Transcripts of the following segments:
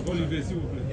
Olivier, s'il vous plaît.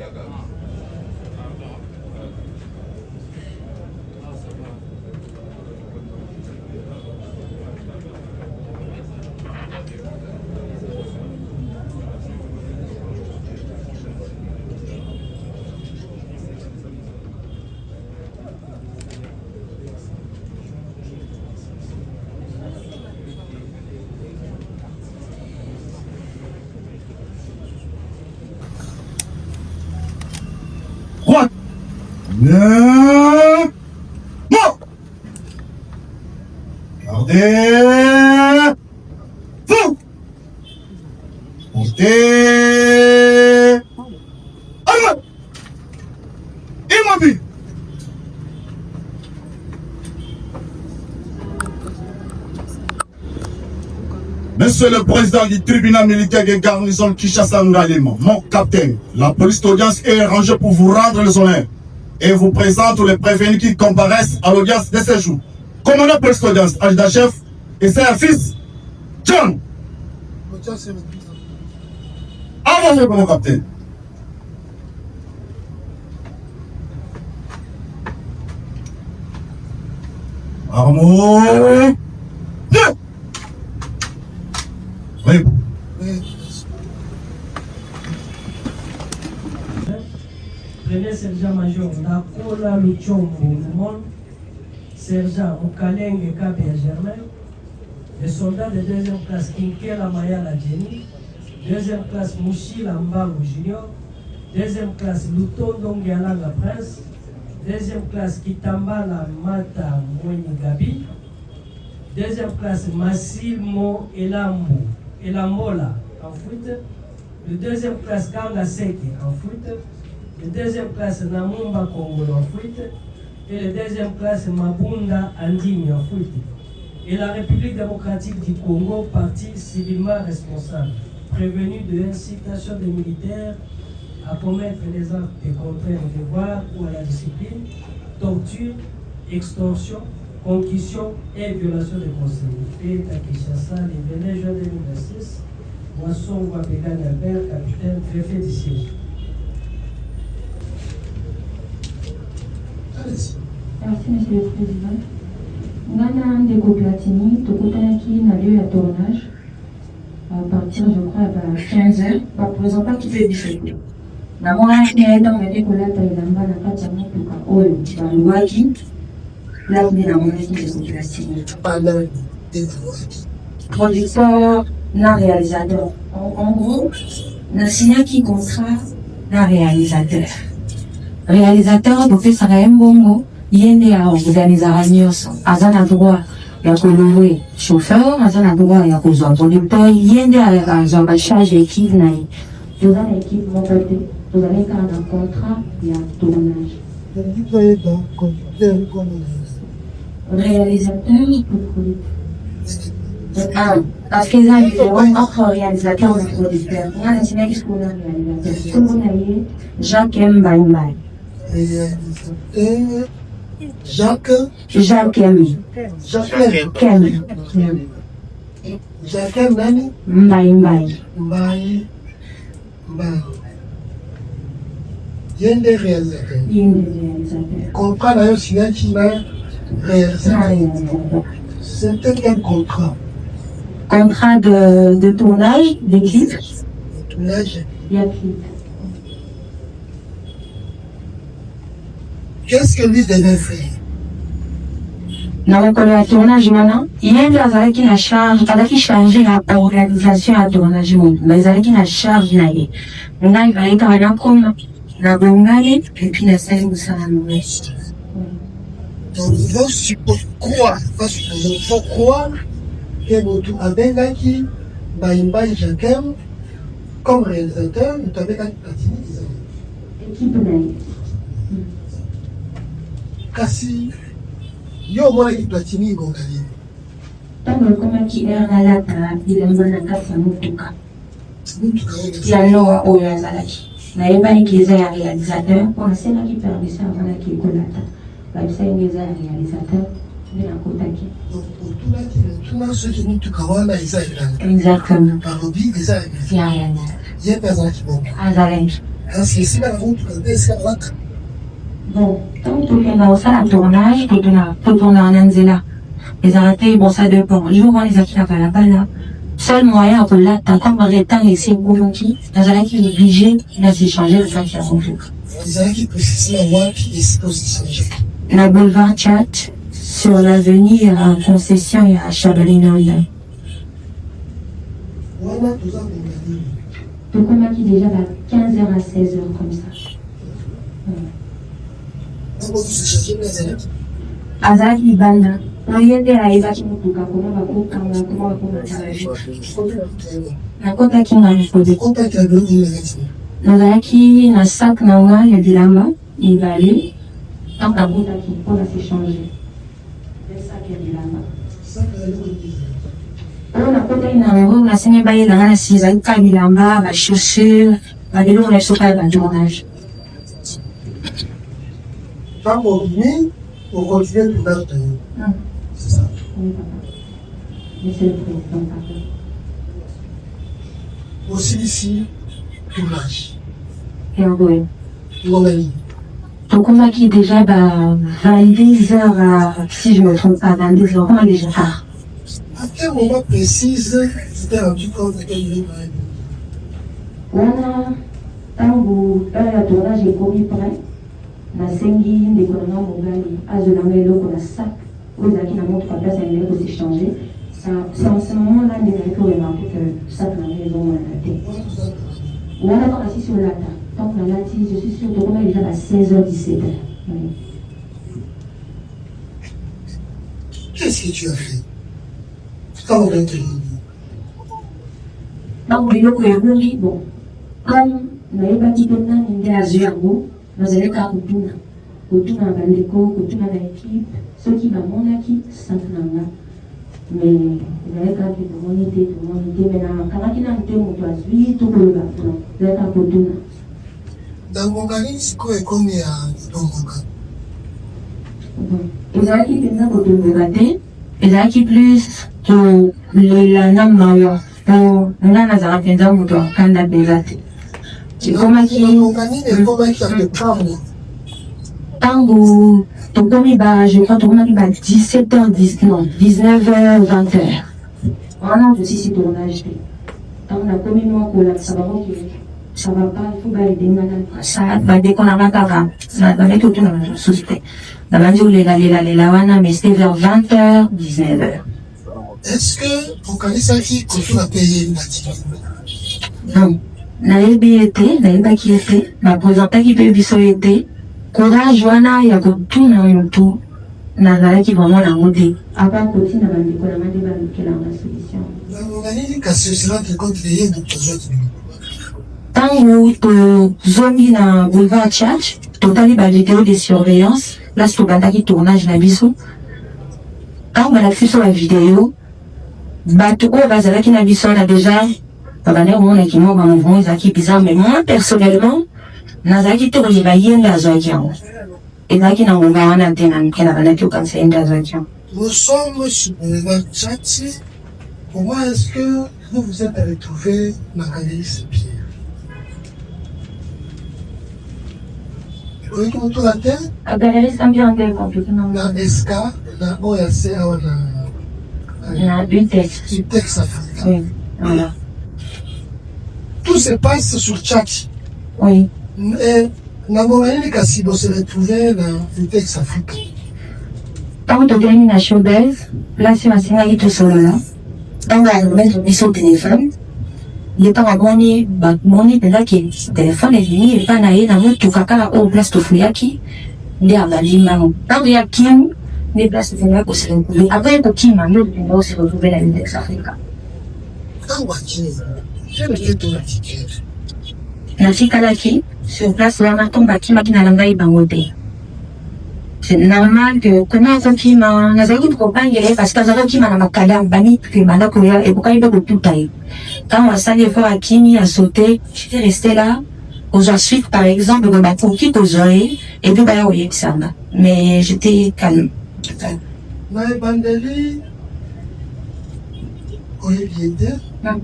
Gardez vous montez allez immobile. Monsieur le président du tribunal militaire de garnison Kinshasa Ngalema, mon capitaine, la police d'audience est rangée pour vous rendre les honneurs et vous présente les prévenus qui comparaissent à l'audience de ce jour. Commandant police d'audience, adjudant chef, et c'est un fils, John. Avancez mon capitaine. Armo. Oui. Premier sergent-major Nakola Luchombo Lumon, sergent Mukalenge Kabia Germain, les soldats de deuxième classe Kinkela Mayala Jenny, deuxième classe Mouchila Mbangu Junior, deuxième classe Lutondo Ngialanga Prince, deuxième classe Kitambala Mata Mwenye Gabi, deuxième classe Massimo Elambola en foot, le deuxième classe Kanga Seke en foot, le deuxième classe Namumba Kongolo en foot, et le deuxième classe Mabunda Andimi en foot. Et la République démocratique du Congo, parti civilement responsable, prévenu de l'incitation des militaires à commettre les actes contraires au devoir ou à la discipline, torture, extorsion, concussion et violation des conseils. Fait à Kinshasa, le 29 juin 2026, Boisson Wabegane Albert, capitaine, préfet du siège. Merci, Monsieur le Président. Ngana Ndeko Platini, Tokotanaki n'a lieu à tournage à partir, je crois, à 15h. Par présentant qui fait 17h. Namona Knedan Medekola Taïdamba Nakata Motuka Oyo, Balouaki, là où est la monnaie de Platini. Producteur, non réalisateur. En gros, n'a signé qui contrat, non réalisateur. Réalisateur, donc ça a un bongo. Yende a organisation nyonso aza na droit ya kolowe chauffeur aza na droit ya kozwa producteur yende azwa ba charge équipe na ye toza na équipe moko te tozali kaka na contrat ya tournage réalisateur parce que eza différent entre réalisateur et producteur nga na nsinaki sikona réalisateur kombo na ye Jacques Mbaimbai Jacques Kemi. Jacques nani? Mbai. Yende réalisateur. Contrat d'ailleurs signé qui m'a réalisateur. C'était quel contrat? Contrat de tournage, de clip. Tournage. Il y a clip. Qu'est-ce que lui devait faire? Dans le tournage maintenant, il y a une charge, il a changer l'organisation à tournage, mais il y a une charge. On a eu un comme la bongale et puis la scène de Salamoué. Donc, il faut supposer croire, il faut croire que Motu Abengaki, Baimba Jakem, comme réalisateur, tu avais un Platini qui s'appelle. Équipe naïve. Kasi, yo mwana ki Platini ibongali. Tango ekomaki ere na lata bilembo na kati ya motuka Mutuka oyo ya noa oyo azalaki nayebaki eza ya réalisateur mpo nasenaki permission avanaki ekolata babisaki eza ya réalisateur nde nakotaki. otunaki tuna soki mutuka wana eza elanga. Exactement. Balobi eza ya réalisateur ye mpe azalaki bongo. azalaki. Kasi esika na mutuka mpe esika alaka. Bon, ntango tokenda kosala tournage toturnaka na nzela ezalaka te bon ça dépend jour wana ezalaki na balabala seul moyen ya kolata ntango retard esi ekomaki nazalaki obligé naséchange lefaki ya motuka ezalaki précisement wapi esika ozichange. na boulevard Tchat sur l'avenue à concession ya Chabalinoïa. wana toza kongali. tokomaki déjà à 15h à 16h comme ça. ntango ozichange mpe azalaki. azalaki libanda oye nde ayebaki motuka koma bakokanga koma bakomata nakotaki nga mikobe kotaki na biloko oyo ezalaki. nazalaki na sac na nga ya bilamba mibale ntango nabotaki mpo na s'échanger sac ya bilamba saka ya eloko oyo ezalaki. oyo nakotaki na yango nasengi bayelanga na si ezalaki ka bilamba bachaussure babiloko na biso ka ya batournage. ntango obimi okontinue tournage na yo. C'est ça. Oui, papa. Monsieur le Président, pardon. osilisi tournage. yango ye ngomani. tokomaki déjà 22 heures à, si je me trompe pas 22 heures comment déjà tard. À quel moment précise tu t'es rendu compte que il est malade? wana ntango heure ya tournage ekomi prêt nasengi ndeko na nga mobali azolanga eloko na sac oyo ezalaki na motuka place ya ndenge kosichange. C'est en ce moment-là nde nayaki koremarke que sac na nga ezomonana te wana ntango asisi olata ntango nalati je suis sûr tokomaki déjà à 16h 17h. Qu'est-ce que tu as fait? Quand on vient te le dire. ntango biloko ebongi bon comme nayebaki mpe nani nde azwi yango nazali kaka kotuna na bandeko kotuna na ekipe soki bamonaki sac na nga mais ezali kaka mpe tomoni te me nakangaki nanu te moto azwi to koloba non ezali kaka kotuna. Dangonga nini sikoyo ekomi ya dongonga? ezalaki mpenza kotomboka te ezalaki plus tolela na mayo po nga nazala mpenza moto akanda mpenza te ekomaki dongonga nini ekomaki ya kopamwa? ntango tokomi je crois tokomaki 17h10 non 19h 20h wana tosisi tournage te ntango nakomi mwa kolakisa bango ke ça va pas il faut baedengana badeko nanga kaka babeki otuna na mosusu te nabandi kolelalela wana mais c'était vers 20h 19h. Est-ce que okanisaki kotuna mpe ye natiki? non nayebi ye te nayebaki ye te baprésentaki mpe biso ye te courage wana ya kotuna motu nazalaki vraimen nango te apa kotina bandeko na mande balukelanga solution. Dangonga nini kasi osilante contre ye moto azwaki? ntango tozongi na boulevard Tchat totali bavideo de surveillance place tobandaki tournage na biso ntango balakisi biso bavideo bato oyo bazalaki na biso na déjà babandaki komonaki mo bamouvement ezalaki bizarre mais moi personnellement nazalaki te koyeba ye nde azwaki yango ezalaki na ngonga wana te na moke na bandaki okanisa ye nde azwaki yango. Nous sommes sur le chat. Comment est-ce que vous vous êtes retrouvés dans la galerie Pierre? Oui, comment tu la tête? La galerie Saint-Pierre en quel compliqué non? Dans SK, dans ORC, dans Utex. Utex Africa. Oui, voilà. Tout se passe sur chat. Oui. Et Namorani Kassibo se retrouvait dans Utex Africa. Ntango tokendaki na showbiz place oyo asengaki tosolola ntango alobaki biso telefone ye ntango amoni bamoni mpenza ke telefone ezali epa na ye na motuka kaka oyo place tofuyaki nde abalimango ntango ya kim nde place tofungaki koseretrouve après kokima nde mpenza oseretrouve na Utex Africa. Ntango akimi, quel était ton attitude? natikalaki sur place wana tombakimaki na langai bango te. C'est normal que kuna azokima nazalaki kokopangela parce que azokima na makala bani ke banda koya ebukai be kotuta ye. Quand asali effort akimi a sauté, j'étais resté là. Aux suite par exemple de bakoki kozoe et puis baya oyebisanga. Mais j'étais calme. Na ebandeli oyebi Non.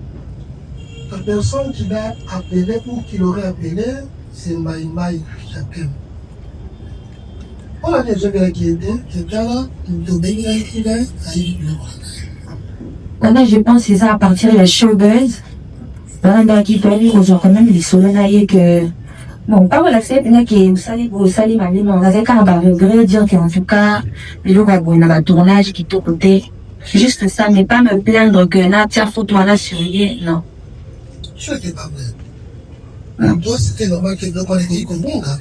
La personne qui l'a appelé ou qui l'aurait appelé, c'est Maïmaï Chapem. On a déjà vu qui était là, il a Quand je pense c'est ça à partir de la showbuzz, dans qui peut aller aux quand même les soleils que bon pas voilà c'est bien que vous salez ma vie mais on avait quand même regret dire qu'en tout cas les jours où on a un tournage qui tout côté juste ça mais pas me plaindre que là tiens photo là sur lui non. Je n'étais pas vrai. Toi c'était normal que le collègue comme bon là.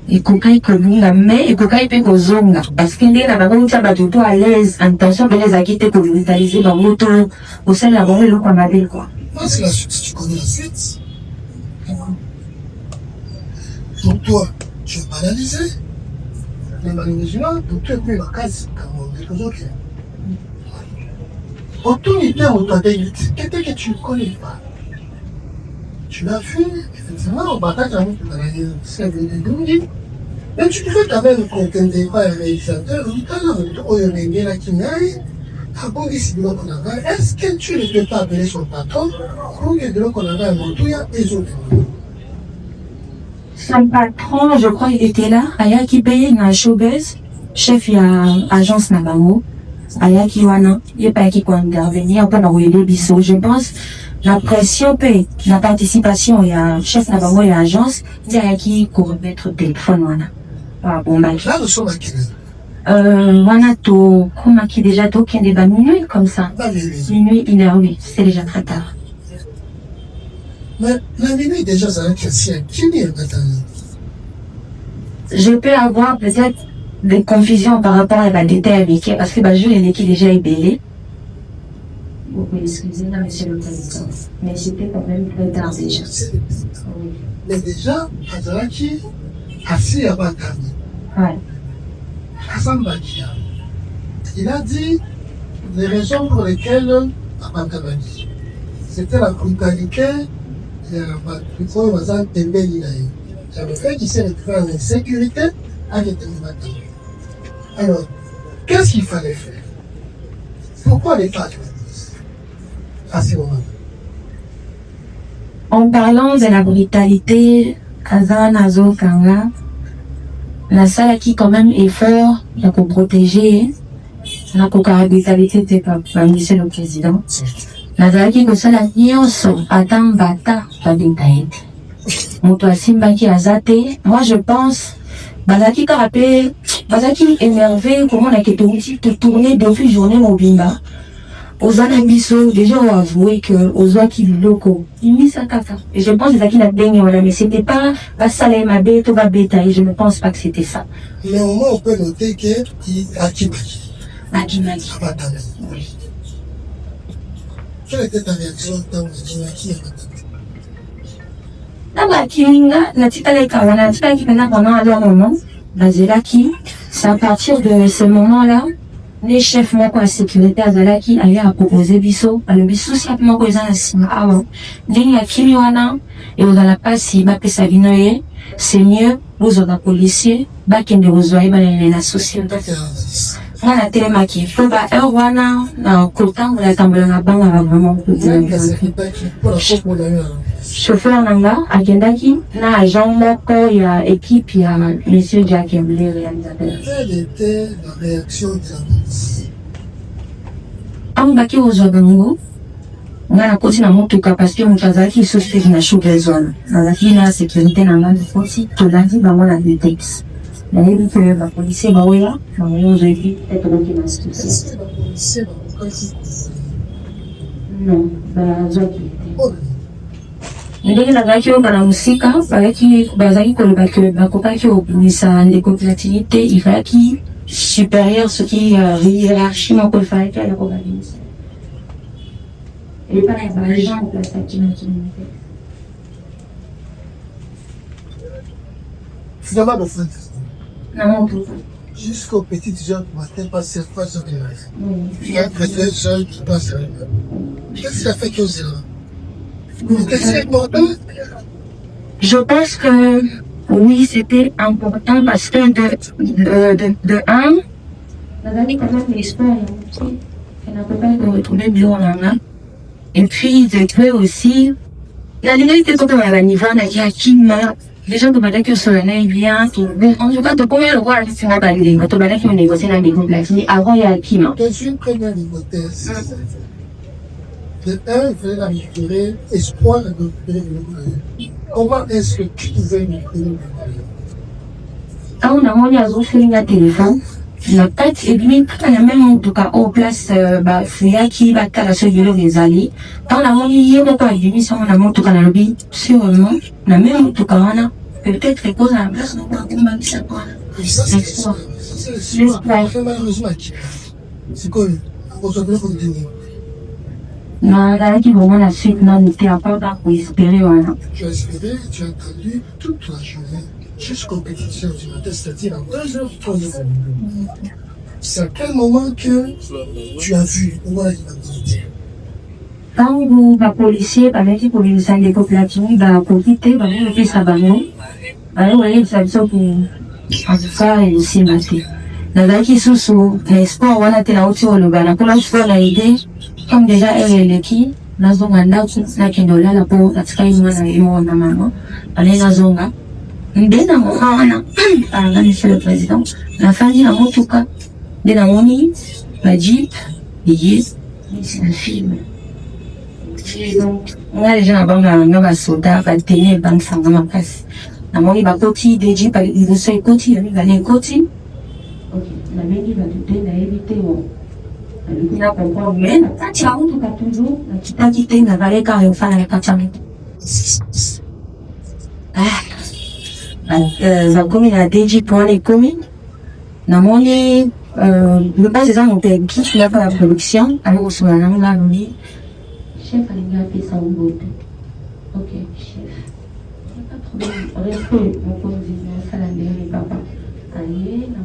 Ekokai kolunga mais ekokai pe kozonga parce que ndenge na bango tia bato to à l'aise intention bele ezalaki te kobrutaliser bango to kosala bango eloko ya mabe quoi. Moi c'est la suite, si tu connais la suite. Donc toi, tu vas pas analyser. Mais malheureusement, donc tu es plus la case comme les autres. Autorité ou ta vérité, quelqu'un que tu ne connais pas. Tu l'as vu, effectivement, on partage avec le mais tu peux quand même contenter pas un réalisateur, est-ce que tu ne peux pas appeler son patron pour que de l'autre qu'on a un moto, il y a des autres. Son patron, je crois, il était là. Ayaki paye na showbiz, chef ya agence na bango. Ayaki wana, il pas qui quoi intervenir pour nous aider biso. Je pense la pression paye, la participation il y a chef na bango et agence, il y a qui pour remettre téléphone wana. Ah bon bah. Là nous sommes à quelle heure? Wana to comment qui déjà to qui est minuit comme ça. Minuit 1h oui, c'est déjà très tard. Mais la minuit déjà ça va être chrétien. Qui est maintenant? Je peux avoir peut-être des confusions par rapport à la détail avec elle parce que je l'ai qui déjà ébellé. Vous pouvez excuser là, monsieur le président. Mais c'était quand même très tard déjà. Mais déjà, Azaraki, assis à Batami. Ouais. Hassan Bakia. Il a dit les raisons pour lesquelles Abatabani. C'était la brutalité et le fait qu'il s'est retrouvé en insécurité avec les matins. Alors, qu'est-ce qu'il fallait faire? Pourquoi l'État à ce moment? En parlant de la brutalité, Kazan Azo Kanga, la salle qui quand même effort de protéger la brutalité de monsieur le président. La salle qui kosala nyonso atan bata badintaete. Moto asimbaki azate. Moi je pense bazaki karape bazaki énervé comment on a été tourner depuis journée mobimba. Ozana biso déjà on a avoué que ozwa ki biloko imisa kaka. Et je pense que zaki na dengue voilà mais c'était pas basala mabe to ba beta et je ne pense pas que c'était ça. Mais au moins on peut noter que Akimaki. Akimaki. Quelle était ta réaction quand Akimaki Naba kiringa na tikaleka wana tikaleki pendant pendant un moment bazelaki c'est à partir de ce moment-là les chefs moko ya sécurité azalaki aye apropose biso alobi susi ape moko eza na nsima awa ndenge ya kimi wana ekozala mpasi bapesa bino ye c'est mieux bozwaka policier bakende kozwa ye balele na société nga natelemaki po ba heure wana na kotambola tambola na bangaka vraiment chauffeur nanga akendaki na agent moko ya équipe ya monsieur Jack Emblé réalisateur. Quelle était la réaction de la police? Ambaki ozwa bango nga nakoti na motuka parce que moto azalaki lisusu te na showbiz wana nazalaki na sécurité na nga likoti tolandi bango na detex nayebi ke bapolisier baoya bango ozwebi peut-être okoki na institution non bazwaki te ndenge nazalaki oyoka na mosika bazalaki koloba ke bakokaki kobimisa ndeko platini te ifalaki supérieur soki hiérarchie moko efalaki aya kobabimisa et pas les gens en place qui m'ont Finalement, bon, na motuka. jusqu'aux petites gens qui matin pas cette fois sur les mains. Il y a des gens qui passent à l'heure. Qu'est-ce que ça fait que c'est là? Qu'est-ce que c'est important? Je pense que oui, c'était important parce que de un, on avait quand même l'espoir qu'elle n'a pas de retrouver bien là. Et puis de deux aussi, la ligne était comme à la niveau de Yakima. Les gens demandaient que ce n'est bien, on ne peut pas te combien le voir si on n'a pas de ligne. On demandait qu'on négocie dans les complexes. Mais avant, il y a Yakima. Dans une première hypothèse, de un, il fallait la récupérer, espoir de récupérer le moyen. Comment est-ce que tu pouvais récupérer le moyen? Quand on a monté à Zoféling à téléphone, la tête et puis, quand on a même en tout cas au place, Fouya qui va à la seule des alliés. Quand on a monté, il y a pas de mission, on a monté à la lobby, sûrement, on a même en tout cas, on a peut-être les causes à la place, on a combat qui s'apprend. C'est l'espoir. Malheureusement, c'est quoi? On se fait comme des mots. Non, là, qui vraiment la suite, non, n'était à part pour espérer, voilà. Tu as espéré, tu as attendu toute la journée jusqu'aux petites heures du matin, c'est-à-dire à 2h, 3h. C'est à quel moment que tu as vu où il va te Quand vous, les policiers, avec les policiers des coopératives, pour quitter, vous avez ça, vous voyez, ça veut dire pour, en tout cas, et aussi, là, qui sous l'espoir, on a été là aussi au Lugana. Pour la fois, la idée, comme déjà, elle est qui, la zone à la Kendola, la peau, la Sky, la maman, allez, la zone, dès la moment, monsieur le président, la famille, en tout cas, dès la moni, la Jeep, c'est un film. Donc, on a les gens avant, on a soda, on a télé, on a sangama passe. La moni, va côté, des Jeep, il veut se côté, il va aller côté. Ok, la mairie va tout donner à éviter. Il a compris, mais quand tu as en tout cas toujours, tu t'as quitté, n'a pas les carrés au fan avec Kachamé. La commune a déjà pour les communes. Dans mon lit, le bas des gens ont été qui fait la production, alors au soir, on a dit, chef, allez garder ça au bout. Ok, chef. Pas de problème, respect, mon position, ça l'a bien, les papas. Allez, en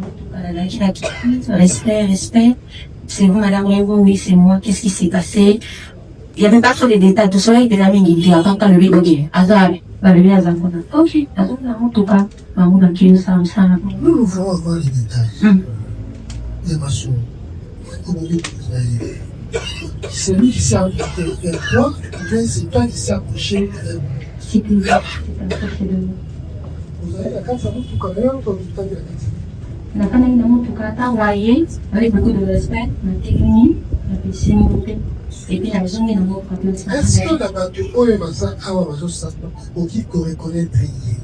tout cas, respect. C'est vous, madame Révo, oui, c'est moi, qu'est-ce qui s'est passé? Il n'y avait pas trop de détails, tout ça, il était là, mais il dit, attends, quand le bébé, ok, hasard, le bébé, hasard, ok, en tout cas, on a tué ça. Nous voulons avoir les détails. Des maçons. C'est lui qui s'est approché de toi, c'est toi qui s'est approché de C'est plus là, c'est approché de nous. vous avez la carte, ça vous tout quand même, comme vous avez la carte. La famille n'a pas tout cas, envoyé, avec beaucoup de respect, la technique, la piscine, et puis la zone, il n'a pas de Est-ce que la bateau, oh, et ma ça, ah, ma ça, pour qui reconnaît trier?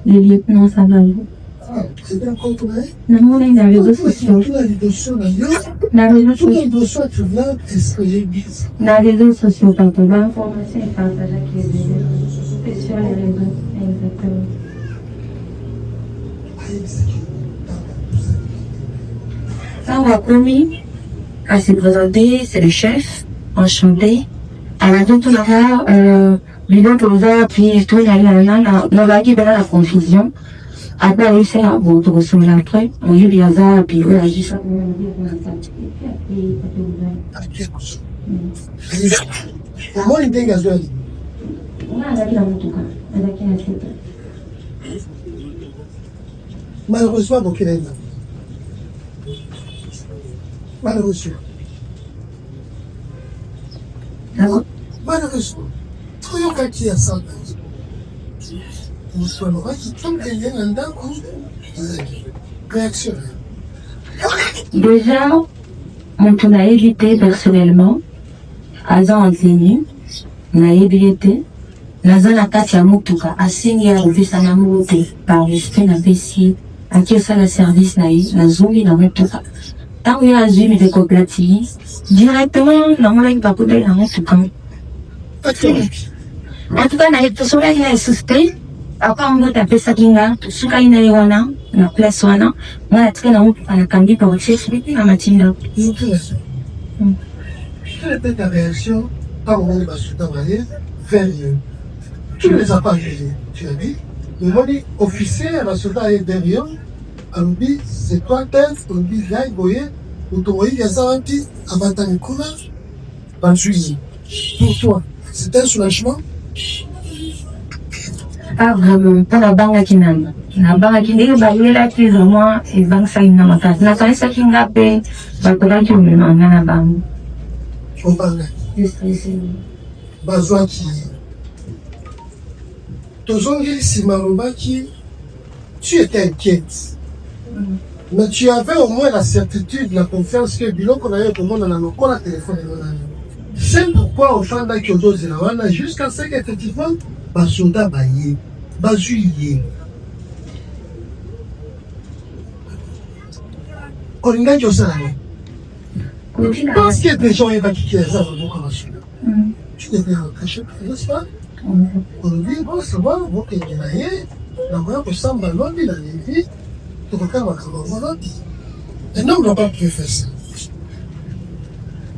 le lieutenant, ça va vous. Ah, c'est bien contrôlé. Non, il y a les réseaux sociaux. Tout la négociation, d'ailleurs. La réseau Tout social. le dossier, tu viens, est-ce que j'ai dit ça? La réseau social, partout. L'information est partagée avec les réseaux. C'est sur les réseaux, exactement. Quand on a commis à se présenter, c'est le chef, enchanté. Alors, donc, on aura, l'idée que vous avez, puis tout, il y a eu la confusion. Après, il s'est bon, tout ressemble après. On y a eu les hasards, puis on a dit ça. Comment il dégage de On a la en tout cas. On a la malheureusement, donc il est là. Malheureusement. D'accord. Malheureusement. Trouvons qu'il y a ça. Nous sommes qui tombe derrière un d'un coup. Réaction. Déjà, on a évité personnellement, à en tenue, on a évité, la zone à Katia Moutuka, à signer à Vissana Mouté, par respect n'a pas ici, à qui ça le service n'a eu, la zone n'a Moutuka. Tant qu'il y a un zoom de coopérative, directement, dans mon ligne, pas de la Moutuka. En tout cas, on a tout ça, il y a un suspect. Après, on a tapé ça kinga, tout ce qu'il y a là, la place wana, on a très là, on a cambi pour le chef, la matinée. Quelle était ta réaction quand on va se travailler vers eux? Tu ne les as pas jugés. Tu as dit, Mais moi, les officiers, les soldats et derrière, on dit, c'est toi tête, on dit, là, il voyait, ou tu voyais, il y a ça un petit, avant ta couleur, pas juillet. Pour toi, c'est un soulagement? Ah, vraiment, pour la banque qui n'a pas. La banque qui n'est pas là, qui est vraiment, et banque ça, il n'a pas fait. La banque ça qui n'a pas, bah, pour la qui me manque à la banque. On parle. Besoin qui. Tozongi Simarobaki, tu étais inquiète. Mais tu avais au moins la certitude, la confiance que Bilon qu'on avait pour moi dans la téléphone. C'est pourquoi au fin d'un kyoto zélawana, jusqu'à ce qu'effectivement, Basoda Baye, Bazuye. On y gagne ça. Parce que des gens évacuent les arbres pour la suite. Tu devais cacher, n'est-ce pas? On dit, bon, ça va, bon, qu'il y a la voix que ça m'a l'on dit, la vie, tu regardes ma camarade. Un homme n'a pas pu faire ça.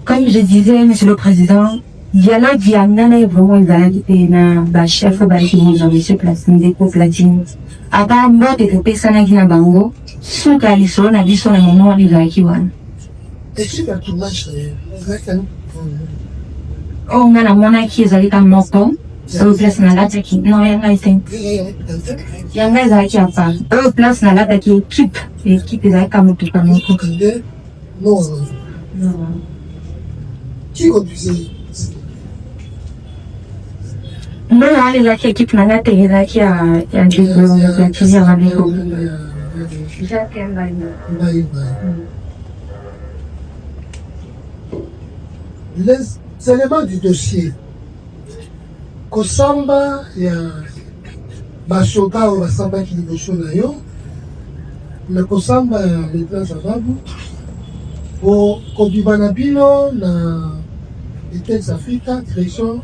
Comme je disais, Monsieur le Président, dialogue Viannana est vraiment un chef qui nous a reçu platine, des coups platine. À part moi, tu es personne qui n'a pas bango, sous Caliso, n'a dit son moment, il a qui wan. Et tu vas tout match, On a la monnaie qui est allée dans mon temps. Place na lata ki no yanga isen yanga za ki apa place na lata ki équipe za kama tu kama ko non qui conduisait no ali la ki équipe na lata ya ki ya ndigo ya kizia ngabiko les éléments du dossier Kosamba ya basoka ou basamba qui liboso na yo mais kosamba ya l'état sababu pour kobibana bino na Etex Africa direction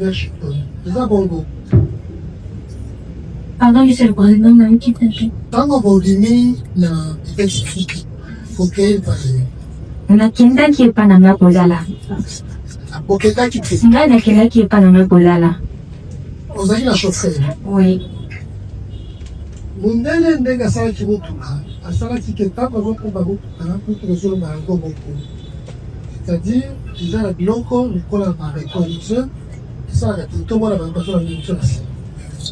Washington. C'est ça bongo. Pardon, Monsieur le Président, on a une petite question. Tango bondimi na Etex Africa faut qu'elle parle. On a quelqu'un qui est pas dans la polala. Boketa qui fait. Il y a quelqu'un qui est pas dans la polala. Vous avez la chauffeur. Oui. Mundele ndenge sala kibutuka. Asala tiketa kwa zoko babutuka na kutu zolo barango boko. C'est-à-dire, ils ont la biloko, le cola par reconnaissance, ça la tout monde a pas la même chose.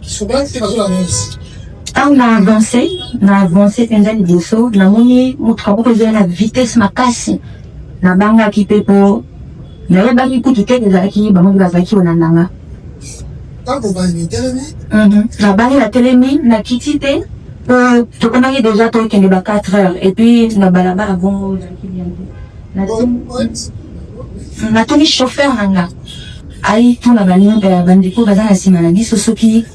Ils sont bien c'est pas la même chose. On a avancé pendant les dossiers, na moni mutrabo ko na vitesse makasi. Na banga ki pepo. Na yeba ki kutu ke ezaki ba mo bazaki onandanga. Quand vous allez télémi, la barre la télémi, la kitite, tu connais déjà toi qui est 4 heures, et puis la balaba avant, la toni chauffeur nanga, aïe tout la baline de la bandiko baza la simana biso soki,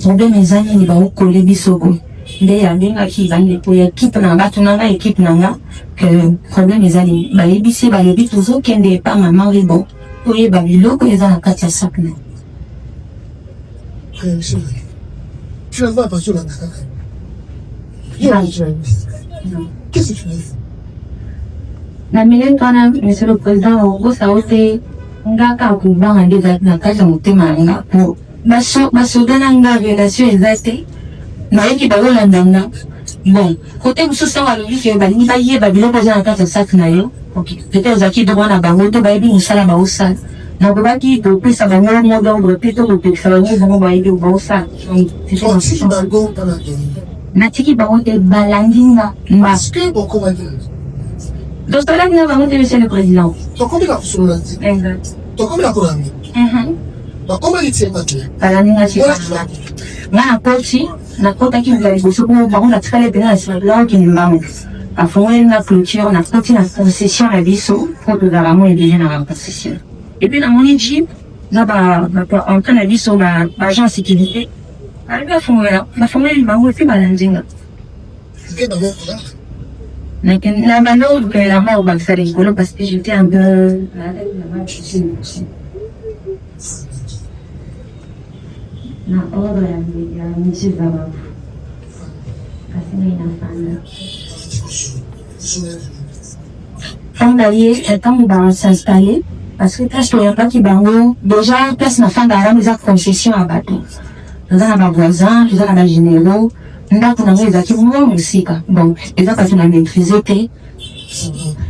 problème mes amis ni ba okole biso go, nde ya ndinga ki bandiko ya équipe nanga, tunanga équipe nanga, que problème mes amis, ba ebisi ba yebi toujours kende pa maman ribo, pour ye ba biloko eza na kati ya sac na. tu ne vas pas sur la tête. Qu'est-ce que tu fais? Na mine twana Monsieur le Président au saote ngaka kubanga ndeza na kaza mutema nga po baso nga relation exacte na yiki bagola ndanga bon côté mususa wa lobi ke bali ba ye ba biloko za na kaza sak na yo OK peut-être zaki do wana bango to ba yebi musala ba usa na baki to pisa bango mo do do pito to pisa bango ba yebi ba usa Si bango para que na tiki ba wote balandinga mba parce que beaucoup va dire. donc là nous avons Monsieur le Président Donc comment la personne dit? exact Donc comment la personne dit? Donc comment il tient pas dire? balandinga chika na kochi na kota ki mgali kusuko ba ona tsale pena sa ki mbamu afongwe na clôture na koti na concession la biso pour que la ramo est na la concession et puis na moni jeep na ba en train de biso ba agent sécurité arrive à fongwe na fongwe ba wo fi balandinga C'est dans votre là. La mano que la mort va faire rigolo parce que j'étais un peu na ordre ya monsieur Baba. Quand on va s'installer, parce que quand je ne pas qui bango, déjà place na fin d'alarme les concessions à bateau. toza na bavoisin, toza na bagénéraux, ndako nango ezalaki mwa mosika. Bon, eza kasi na maîtrise te.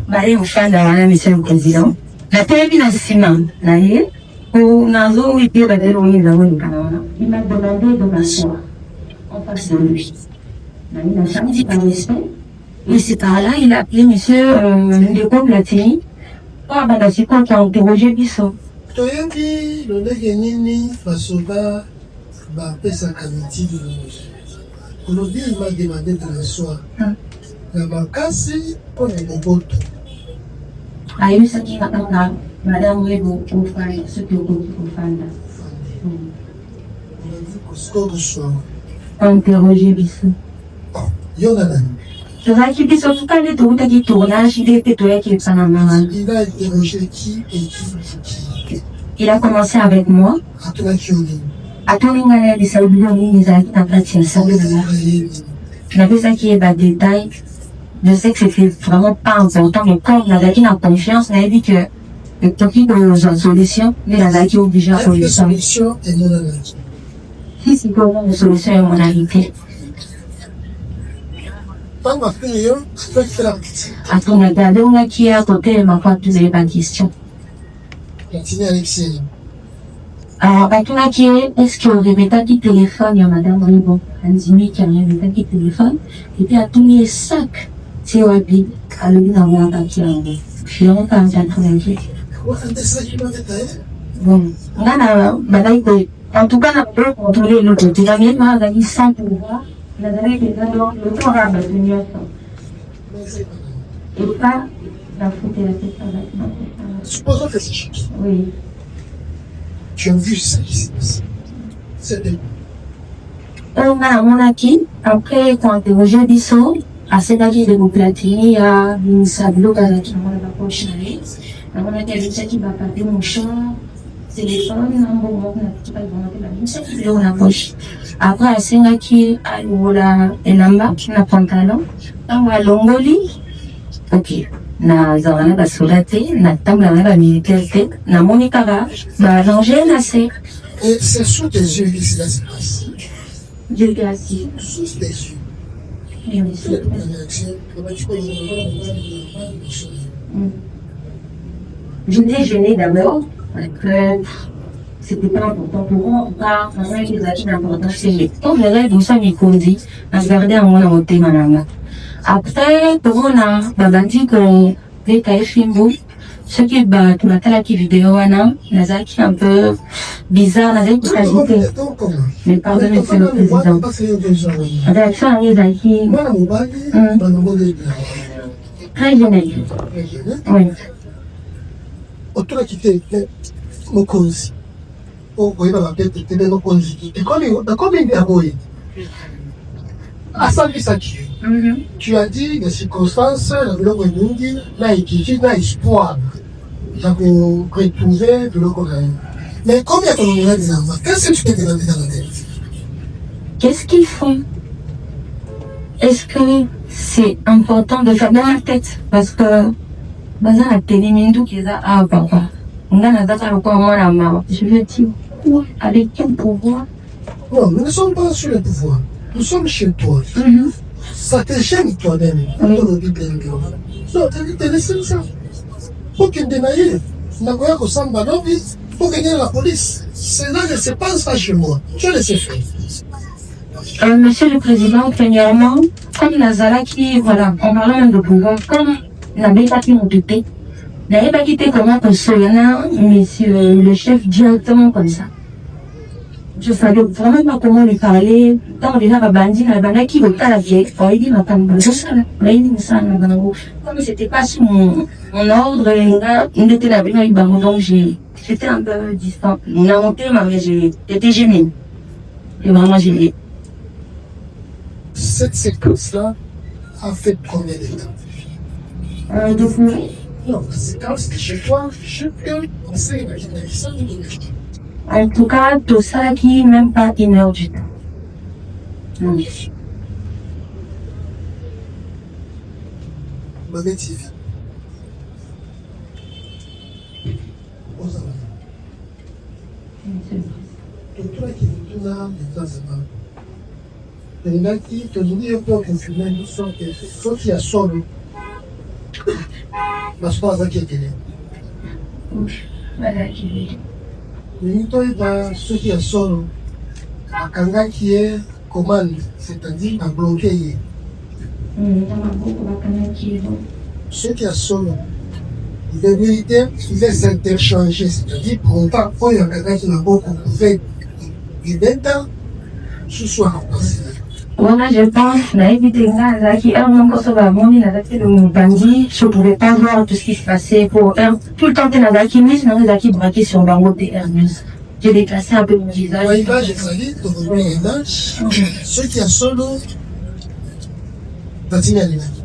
Baye mofanda wana monsieur le président. Natelemi na nsima na ye, po nazowipe badele oyo ezakolekana wana. Il m'a demandé de m'asseoir en face de lui. Il a samedi par respect. Et c'est par là, il a appelé monsieur Ndeko Platini. Oh, bah, là, c'est quoi qui a interrogé Bissot? toyebi lolenge nini basoda bapesaka mitili olobi m'a demandé de l'asseoir na makasi mpo na boboto ayebisaki kaka madame Webo ofanda soki okoki kofanda kosikokosoa interroger biso yo na nani tozalaki biso tuka nde toutaki tournage nde pe toyaki epesana mama. Il a interrogé qui et qui. Il a commencé avec moi atunaki olingi atolinga na yebisa biloko nini ezalaki na kati ya salon nanga napesaki ye badetail. Je sais que c'était vraiment pas important, mais comme nazalaki na confiance nayebi que toki kozwa solution nde nazalaki oblige ya solution solution emonanaki si sikoyo solution emonani te. ntango afini yo tokisela atongaki adongaki ye akotelema po atuzela question. continue alexi batunaki ye est-ce que orepetaki téléphone ya madame Ribo andimiki arepetaki téléphone epuis atuni ye sac tie wapi alobi nango akaki yango yango kaka atunaki wakandesaki mabeta ye bon nga na bazali ko en tout cas na peut contrôler eloko te jamie ma azali sans pouvoir nazalaki eza donc le temps ya bato nyonso epa nafutela te supposons que c'est chic oui. tu as vu ça ici c'était On a monaki après quand interrogé biso asedaki de Platini ya binisa biloko azalaki nango na bapoche na ye namonaki abimisaki bapapier mouchoir téléphone na mbongo moko na petit balibongo te babimisaki biloko na poche après asengaki alongola elamba na pantalon ntango alongoli ok nazala na basoda te natambola na bamilitaire te namoni kaka baarrange na se. et c'est sous tes yeux que cela se passe Dieu merci. sous tes yeux Je l'ai gêné d'abord, parce que c'était pas important pour moi, en tout cas, on a eu des acquis d'importance. Quand je rêve, vous savez, Kondi, on regardait un moment au thème. Après, pour on a dit que les Kaifimbo, ce qui est tout la tala qui vidéo, Nazaki un peu bizarre, Nazaki qui ajouté. Mais pardon, monsieur le président. Avec ça, Nazaki. Très générique. Oui. otolaki te mokonzi okoyeba bapete te nde mokonzi nakomi nde yaboye asambisaki tu as dit des circonstances na biloko mingi na étude na espoir ya koretrouve biloko na ye mais comme ya kolongola bilamba qu'est-ce que tu t'es demandé dans la tête Qu'est-ce qu'ils font? Est-ce que c'est important de faire dans la tête? Parce que baza na télé mindu kiza ah papa nga nazaka lokwa mwana mama je veux dire quoi avec quel pouvoir? non nous ne sommes pas sur le pouvoir nous sommes chez toi ça te gêne toi-même non te laisser ça okende na ye nakoya kosamba lobi okende la police c'est là que c'est pas ça chez moi je laisse faire Monsieur le Président, premièrement, comme Nazalaki, voilà, en parlant même de pouvoir, comme Nabekaki Moutouté, n'avait pas quitté comment que Soyana, monsieur le chef, directement comme ça. Je savais vraiment pas comment lui parler. Tant déjà, Babandi, Nabandaki, le cas la vieille, il dit, ma femme, je sais, mais il dit ça, comme c'était pas sous mon ordre, il était là, donc j'étais un peu distant. On a monté, mais j'étais gênée. Et vraiment gênée. Cette séquence-là a fait combien de temps? 2 fois. Non, la séquence que chez toi, je peux penser imaginer ça. En tout cas, tout ça qui même pas 1 heure du temps. Non. Mauvais TV. totunaki mituna mitazama tolingaki tolingi mpo confirme biso ke soki ya solo basuka azalaki ekele tolingi toyeba soki ya solo bakangaki ye commande, c'est-à-dire babloke ye ceux qui a solo de vérité pouvaient s'interchanger, c'est-à-dire pourtant quand il y a quelqu'un qui n'a pas pouvait vivre ce soir passé. Moi, je pense, là, éviter ça, qui un moment sur la bonne, il a fait le bandit, je pouvais pas voir tout ce qui se passait pour tout le temps, il a qui mise, il a qui braqué sur Bango de Hermès. J'ai déplacé un peu mon visage. Oui, là, j'ai fallu te revenir un âge. Ceux qui a solo, Tatine Alinaki.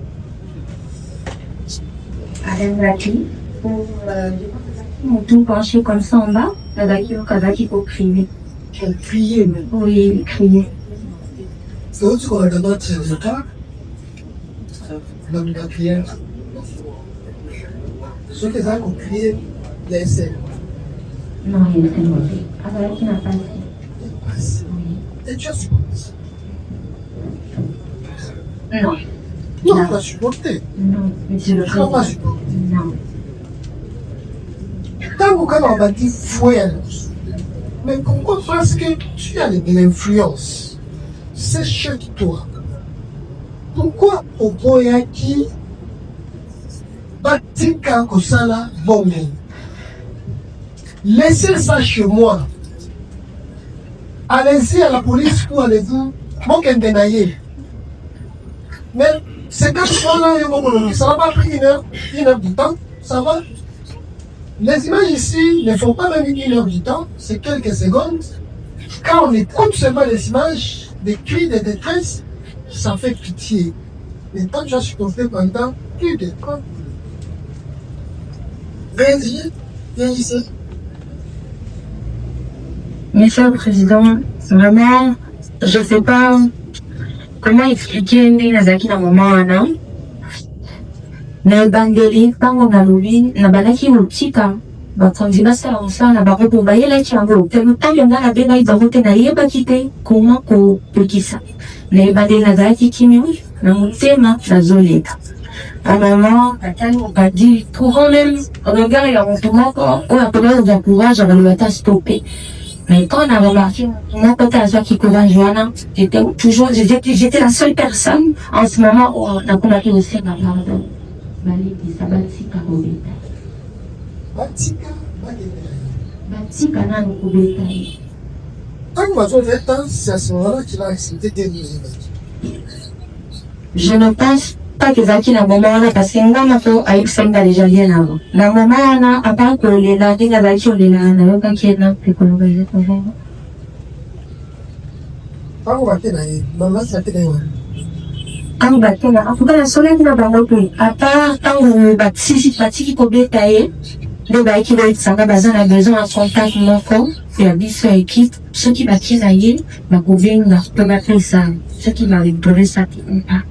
Alinaki, pour mon tout penché comme ça en bas, Kazaki pour crier. Pour crier, même. Oui, crier. C'est où tu connais dans notre résultat? Dans la prière. Ceux qui ont crié, les essais. Non, il était mauvais. Alors, qui n'a pas fait. Et tu as supporté? Non. Non, tu as supporté. Non, mais tu le Tu n'as pas supporté. Non. Tant qu'on m'a dit fouet, mais pourquoi? Parce que tu as de l'influence. C'est chez toi. Pourquoi au point qui Batika Kosala Bongo? Laissez ça chez moi. Allez-y à la police pour aller vous. Bon, mais c'est quand là, ça va pas pris une heure du temps. Ça va. Les images ici ne font pas même une heure du temps. C'est quelques secondes. Quand on écoute seulement les images, des cris de détresse, ça fait pitié. Mais tant que j'ai supporté pendant plus de temps. Viens ici. Monsieur le Président, vraiment, je ne sais pas comment expliquer Nazaki dans le moment là. Na bandeli tango na lobi na balaki utika ba kandiba sa onsa na ba ko ba yela chango te mutango na bena ibahote na yeba kite kuma ko pekisa na bandeli Nazaki kimi na mutema na zoleta maman atali obadi pour même regard ya mtumako ou apela de courage à le stopper. Mais quand on a remarqué mon pote à qui courait Joanna, j'étais la seule personne en ce moment où on a combattu aussi ma pardon. Batika na Kobeta. Quand c'est à ce moment-là qu'il a accepté de nous. Je ne pense pas que Zaki na moment là parce que ngama fo avec Senga déjà bien avant. Na moment là à part que les là des Zaki on les là na pas qui est là puis qu'on va y trouver. Quand on va te là, maman ça te là. Quand va te là, faut que la soleil na bango puis à part quand on bati Kobeta et le bail qui va être ça bazan a besoin à son temps mon fond et a dit ça équipe ceux qui va qui zaïe va gouverner peut mettre ça ceux qui va retrouver ça qui pas.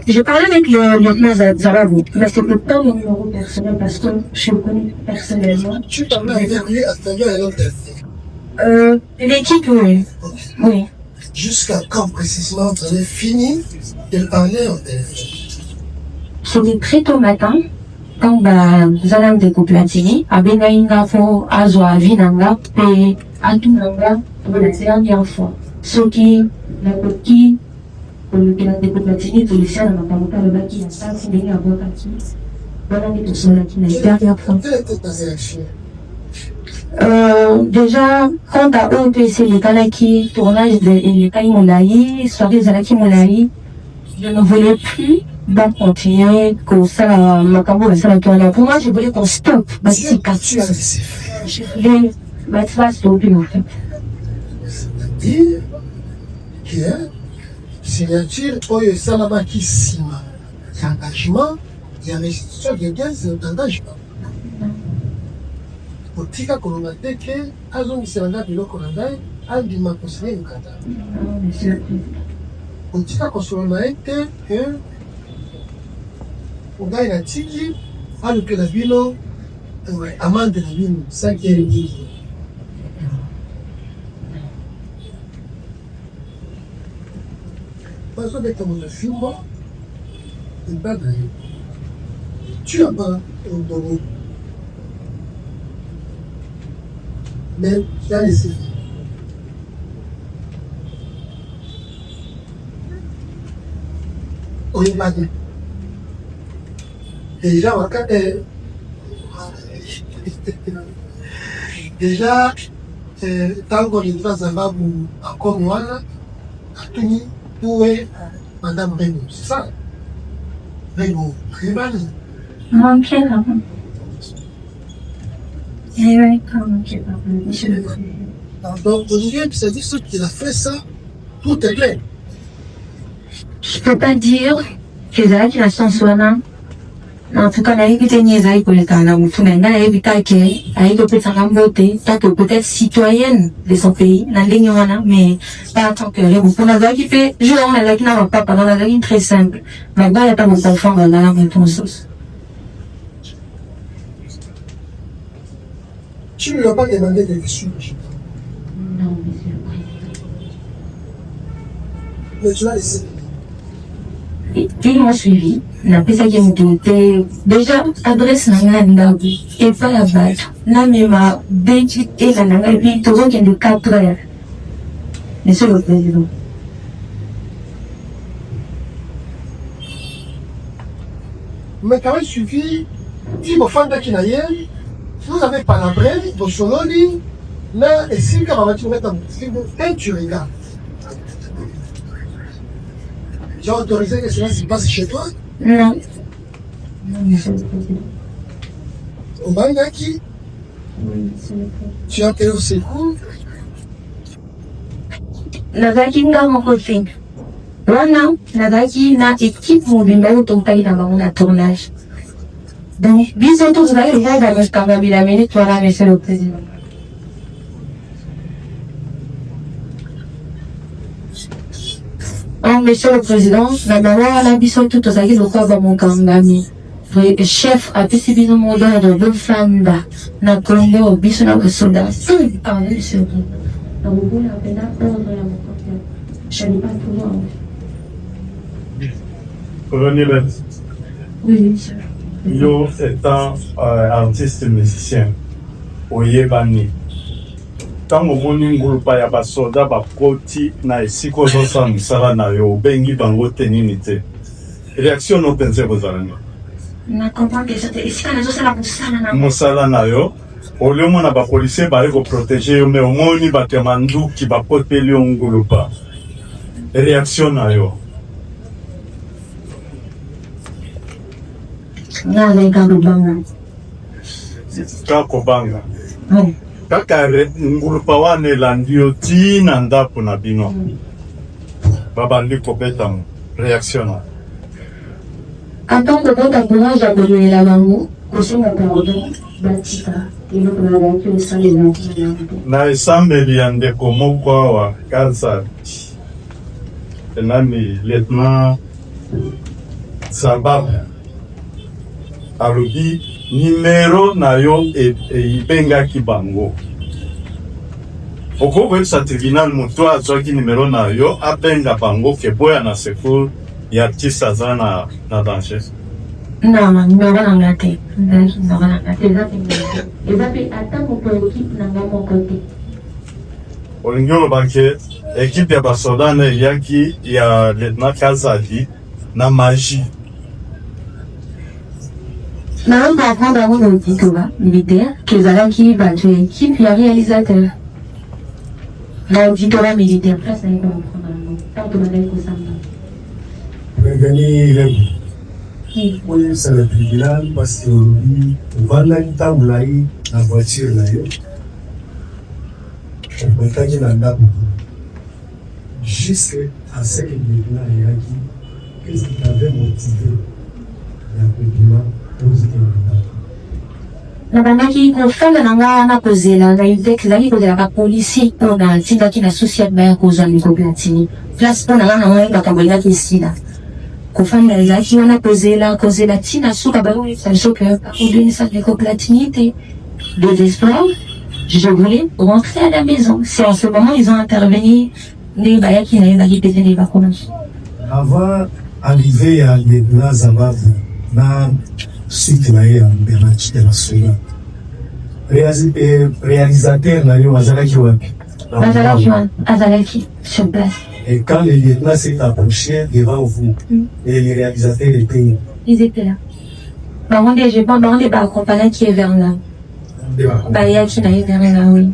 Je parlais avec le lieutenant Zarabou, mais c'est peut-être pas mon numéro personnel parce que je le connais personnellement. Tu t'en as interviewé à travers un autre l'équipe, oui. Oui. Jusqu'à quand précisément vous avez fini de parler en téléphone? C'était très tôt matin, quand nous allons découper à Tini, à Benaïnga, Fo, Azoa, Vinanga, et à Tunanga, pour la dernière fois. Ceux qui, la coquille, pour le découplatini, pour les chiens, on a le baki, la salle, c'est bien à boire à qui. Voilà les personnes qui n'ont pas rien fait. Quelle était ta réaction? Déjà, quand à eux, c'est le Kanaki, tournage de l'Ekai Moulaï, soirée Zalaki Moulaï, je ne voulais plus continuer comme ça, Makambo, ça la tournée. Pour moi, je voulais qu'on stoppe. Tu as laissé faire. Je voulais mettre ça stopper, en fait. C'est-à-dire que signature oyo esalamaki nsima ya engagement ya restitution de biens c'est engagement otika kolonga te ke azongisela nga biloko na ngai andima kosila ekata otika kosolola ye te ke ngai natiki alukela bino amande na bino 5 heures Parce que comme le film, il va de tu n'as pas donné. Mais tu as laissé. Oui, madame. Déjà, déjà, tant qu'on est dans un bas encore moi, tout est madame Reno, c'est ça? Reno, rival. Manqué là. Eh oui, manqué là, monsieur le président. Donc, aujourd'hui, c'est dit ce qu'il a fait ça, tout est clair. Je peux pas dire que là, qu'il a son soin. En tout cas, là, il était niaisé pour le cas là où tout le monde a évité qu'il peut s'en beauté, tant que peut-être citoyenne de son pays, mais pas en tant que réew. Pour la qui fait, je on a là qui n'a pas dans la ligne très simple. Mais bah, il n'y a pas mon enfant dans la réponse. Tu ne lui as pas demandé de suivre. Non, monsieur le président. Mais tu l'as laissé. Ils m'ont suivi. La pesa qui me déjà adresse nanga et pas la battre. Là mais ma bench et la nanga et puis tout le monde qui est de 4 heures. Monsieur le président. Mais quand il suffit, si vous faites qui n'aille, vous avez palabré, vous sololi, là, et si quand tu mets dans le tu regardes. J'ai autorisé que cela se passe chez toi? Non. Non, monsieur le président. Au Mangaki? Oui, monsieur le président. Tu as été au secours? Nazaki nga mon côté. Wana, Nazaki na équipe mobile au total dans le tournage. Donc, bisous tous là, il va dans le scandale de la minute, voilà, monsieur le président. Monsieur le président, la maman la bisou tout ça qui le quoi dans mon kangami. Chef a pu subir mon modèle de deux femmes na Congo au bisou na le soldat. C'est pas monsieur le président. Donc vous la peine à prendre la mon je n'ai pas tout voir. Colonel, Oui, monsieur. yo étant artiste musicien, oyebani. Tango omoni ngulupa ya basoda bakoti na esika ozosala mosala na yo obengi bango te nini te réaction no mpenza ekozalanga Na comprendre que c'était esika nazosala mosala na yo olio mona bapolisier baye koprotege yo me omoni bato ya manduki bakoteli yo ngulupa réaction na yo nalenga lubanga. ka kobanga Oui. kaka ngulupa wana elandi yo tina ndako na bino babandi kobeta mo réaction na En tant que bon encourage à donner la bango, aussi mon pardon, Batika, et le président qui est sans les enfants. na esambeli ya ndeko moko awa kazati enami lieutenant sababu alobi nimero na yo ebengaki bango okokoyebisa tribunal moto azwaki nimero na yo abenga bango ke boya na secours ya artiste aza na danger. Non, numéro n'a gâté. Numéro n'a gâté. Et ça fait attendre pour l'équipe n'a pas mon côté. olingi oloba ke ekipe ya basoda na eyaki ya lieutenant kazadi na magie. Mais on va apprendre à vous le titre militaire, que Zala qui va jouer équipe, il y a réalisateur. L'auditoire militaire, après ça, il va prendre un nom. Tant que madame Kosamba. Gagner les oui, c'est le tribunal parce qu'on va là, la voiture là, on va gagner la dame. Jusqu'à ce que le tribunal ait dit qu'est-ce qui avait motivé le tribunal. Na bandaki kofanda nanga na kozela na idek zali kozela ba policier pona tinda kina social ba koza ni koplatini place pona na mwenga kambola kisida kofanda zaki wana kozela tina suka ba oui ça choque ou d'une salle de coplatinité de désespoir je voulais rentrer à la maison c'est en ce moment ils ont intervenu les bayaki na yaki pété les vacances Avant arrivé à lieutenant Zababu na suite na ye ya Mberach de la Soya, réalisateur na yo azalaki wapi? Azalaki sur place. Et quand le lieutenant s'est approché devant vous, et les réalisateurs étaient où? Ils étaient là. Maman je pense maman pas accompagné qui est vers là. Bah il y a qui n'est vers là, oui.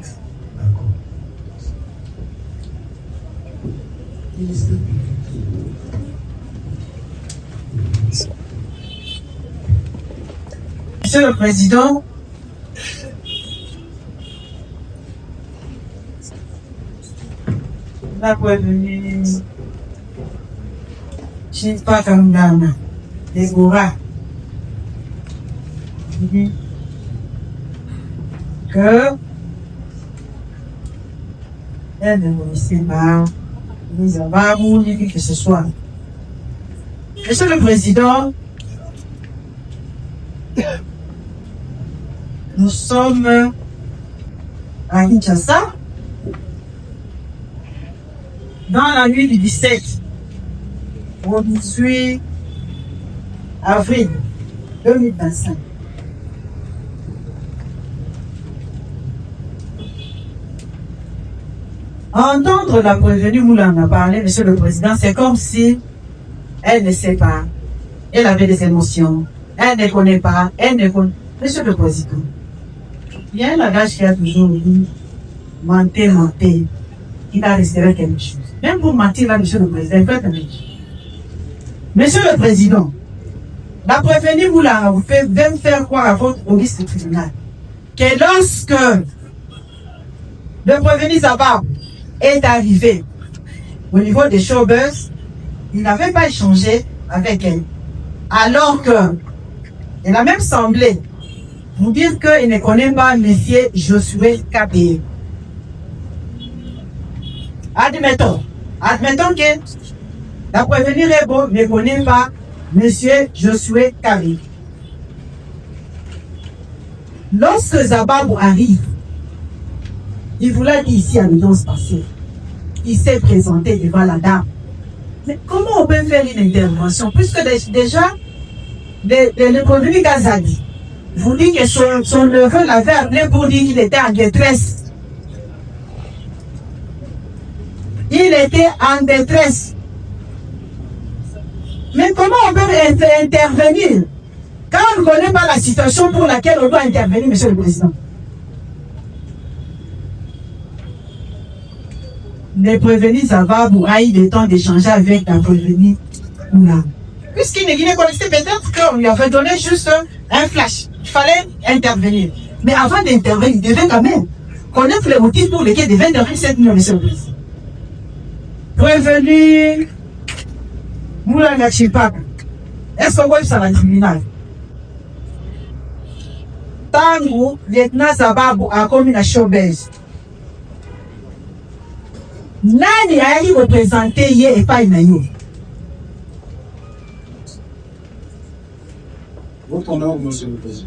Monsieur le Président, la prévenue Chimpa Kangama, des Gora, que elle ne connaissait pas, nous avons dit que ce soit. Monsieur le Président, nous sommes à Kinshasa dans la nuit du 17 au 18 avril 2025. Entendre la prévenue Moula en a parlé, Monsieur le Président, c'est comme si elle ne sait pas, elle avait des émotions, elle ne connaît pas, elle ne connaît. Monsieur le Président, il y a un adage qui a toujours dit mentir, mentir. Il a resté quelque chose. Même pour mentir, là, Monsieur le Président, il fait un Monsieur le Président, la prévenue vous l'a fait même faire croire à votre auguste tribunal que lorsque le prévenu Zabab est arrivé au niveau des showbuzz, il n'avait pas échangé avec elle. Alors que il a même semblé vous dire qu'il ne connaît pas M. Josué Kabé. Admettons que la prévenue Rebo ne connaît pas M. Josué Kabé. Lorsque Zababou arrive, il voulait dire ici à l'audience passée, il s'est présenté devant la dame. Mais comment on peut faire une intervention puisque déjà le prévenu Gazadi vous dit que son neveu l'avait appelé pour dire qu'il était en détresse. Il était en détresse. Mais comment on peut intervenir quand on ne connaît pas la situation pour laquelle on doit intervenir, Monsieur le Président? Les prévenus Zababou a eu le temps d'échanger avec la prévenue Moula. Puisqu'il ne connaissait peut-être qu'on lui avait donné juste un flash. Il fallait intervenir. Mais avant d'intervenir, il devait quand même connaître les motifs pour lesquels il devait intervenir cette nuit, Monsieur le Président. Prévenu Moula Nachipak. Est-ce qu'on voit ça dans le tribunal? Tango, lieutenant Zababou a commis la showbase. Nani a représenté hier et pas Inayo? Votre honneur, Monsieur le Président,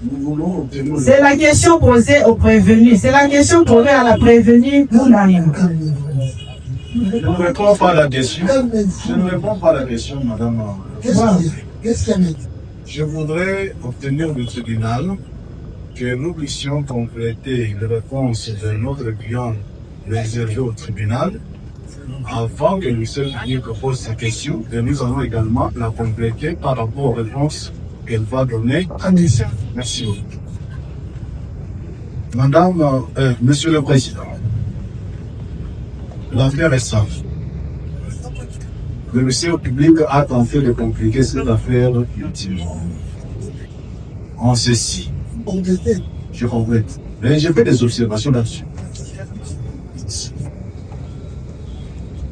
nous voulons obtenir... C'est la question posée au prévenu. C'est la question posée à la prévenue Moula. Je ne réponds pas à la question. Je ne réponds pas à la question, madame. Qu'est-ce qu'il y a dit? Je voudrais obtenir du tribunal que nous puissions compléter les réponses de notre client réservées au tribunal avant que le seul public pose sa question. Et nous allons également la compléter par rapport aux réponses qu'elle va donner à l'issue. Merci beaucoup. Madame, Monsieur le Président, l'affaire est simple. Le ministère public a tenté de compliquer cette affaire inutilement. En ceci, je complète. Mais j'ai fait des observations là-dessus.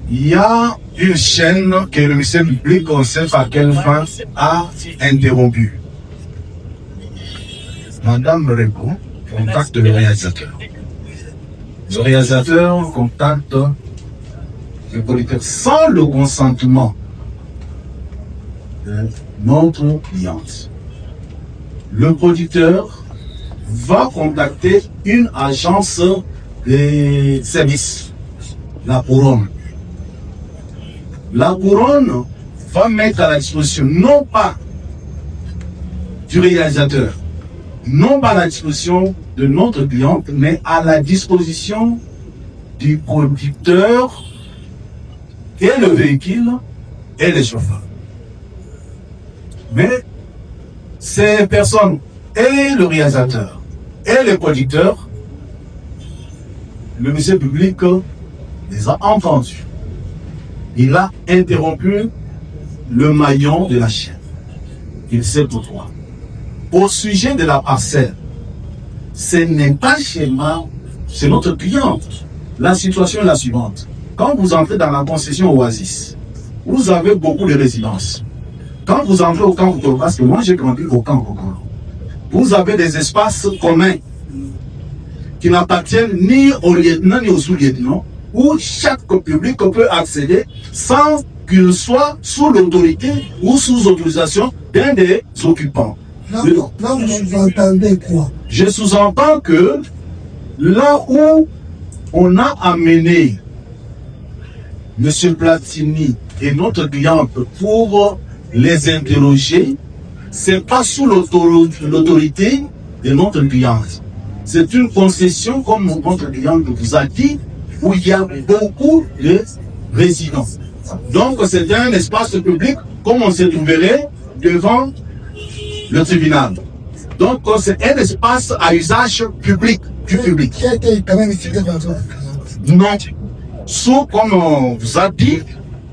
Il y a une chaîne que le ministère public, on sait par quelle fin, a interrompue. Madame Rebo contacte le réalisateur. Le réalisateur contacte le producteur sans le consentement de notre cliente. Le producteur va contacter une agence de service, la Couronne. La couronne va mettre à la disposition non pas du réalisateur, non pas à la disposition de notre cliente, mais à la disposition du producteur et le véhicule et les chauffeurs. Mais ces personnes, et le réalisateur, et le producteur, le ministère public les a entendus. Il a interrompu le maillon de la chaîne. Il sait pourquoi. Au sujet de la parcelle, ce n'est pas chez moi, c'est notre cliente. La situation est la suivante. Quand vous entrez dans la concession Oasis, vous avez beaucoup de résidences. Quand vous entrez au camp Kokolo, parce que moi j'ai grandi au camp Kokolo, vous avez des espaces communs qui n'appartiennent ni au lieutenant ni au sous-lieutenant, où chaque public peut accéder sans qu'il soit sous l'autorité ou sous autorisation d'un des occupants. Là, vous sous-entendez quoi? Je sous-entends que là où on a amené M. Platini et notre cliente pour les interroger, c'est pas sous l'autorité de notre cliente. C'est une concession, comme notre cliente vous a dit, où il y a beaucoup de résidents. Donc c'est un espace public, comme on se trouverait devant le tribunal. Donc c'est un espace à usage public, du public. Qui a été quand même utilisé par toi? Non. Sauf comme on vous a dit,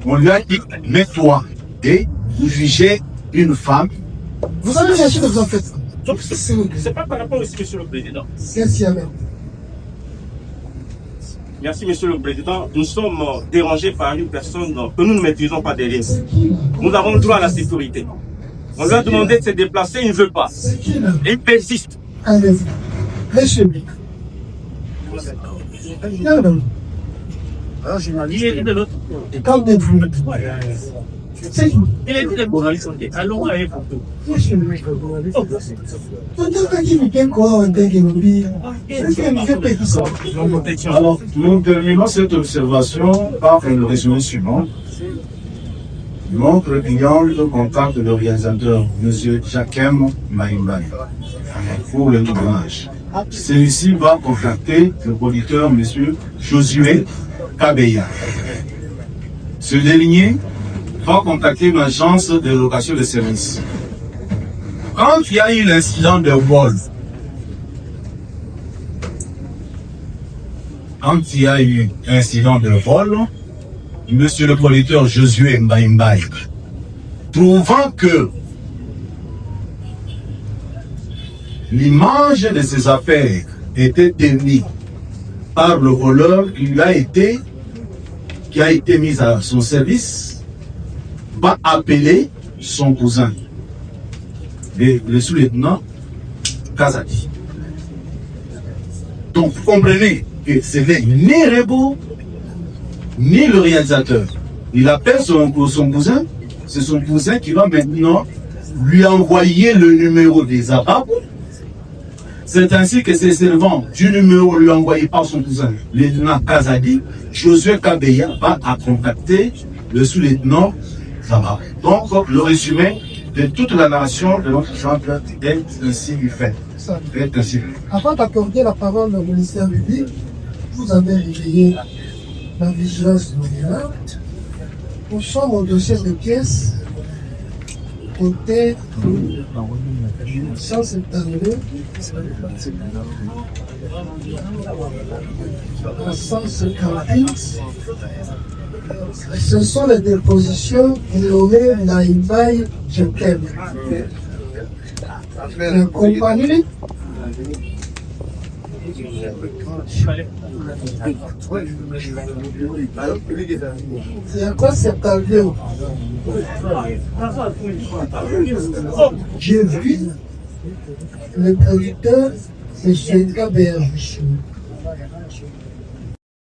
on lui a dit, mets-toi et vous jugez une femme. Vous avez cherché de vous en faites. Donc, c'est pas par rapport aussi, Monsieur le Président. Qu'est-ce qu'il y a même? Merci, Monsieur le Président. Nous sommes dérangés par une personne que nous ne maîtrisons pas derrière. Nous avons le droit à la sécurité. On lui a demandé de se déplacer, il ne veut pas. C'est qui là? Et il persiste. Allez-y. Laissez-lui. Il est de l'autre. Calmez-vous. C'est qui? Il est de journaliste. Allons avec vous. Alors, nous terminons cette observation par le résumé suivant. Notre client contacte le réalisateur, M. Jacquem Maïmbaï, pour le doublage. Celui-ci va contacter le producteur, M. Josué Kabeya. Ce dernier va contacter une agence de location de services. Quand il y a eu l'incident de vol, monsieur le producteur Josué Mbaïmbaï, trouvant que l'image de ses affaires était tenue par le voleur qui a été mis à son service, va appeler son cousin, le sous-lieutenant Kazadi. Donc vous comprenez que ce n'est ni Rebo, ni le réalisateur. Il appelle son cousin, c'est son cousin qui va maintenant lui envoyer le numéro des ABAP. C'est ainsi que ces servants du numéro lui envoyé par son cousin, le lieutenant Kazadi, Josué Kabeya va contacter le sous-lieutenant Zaba. Donc le résumé de toute la narration de notre centre est ainsi fait. Avant d'accorder la parole au ministère public, vous avez réveillé la vigilance du gouvernement. Nous sommes au dossier de pièces côté 172 à 158. Ce sont les dépositions nommées Naïbaï Jetem. La compagnie c'est à quoi c'est arrivé? J'ai vu le producteur, M. Gaber.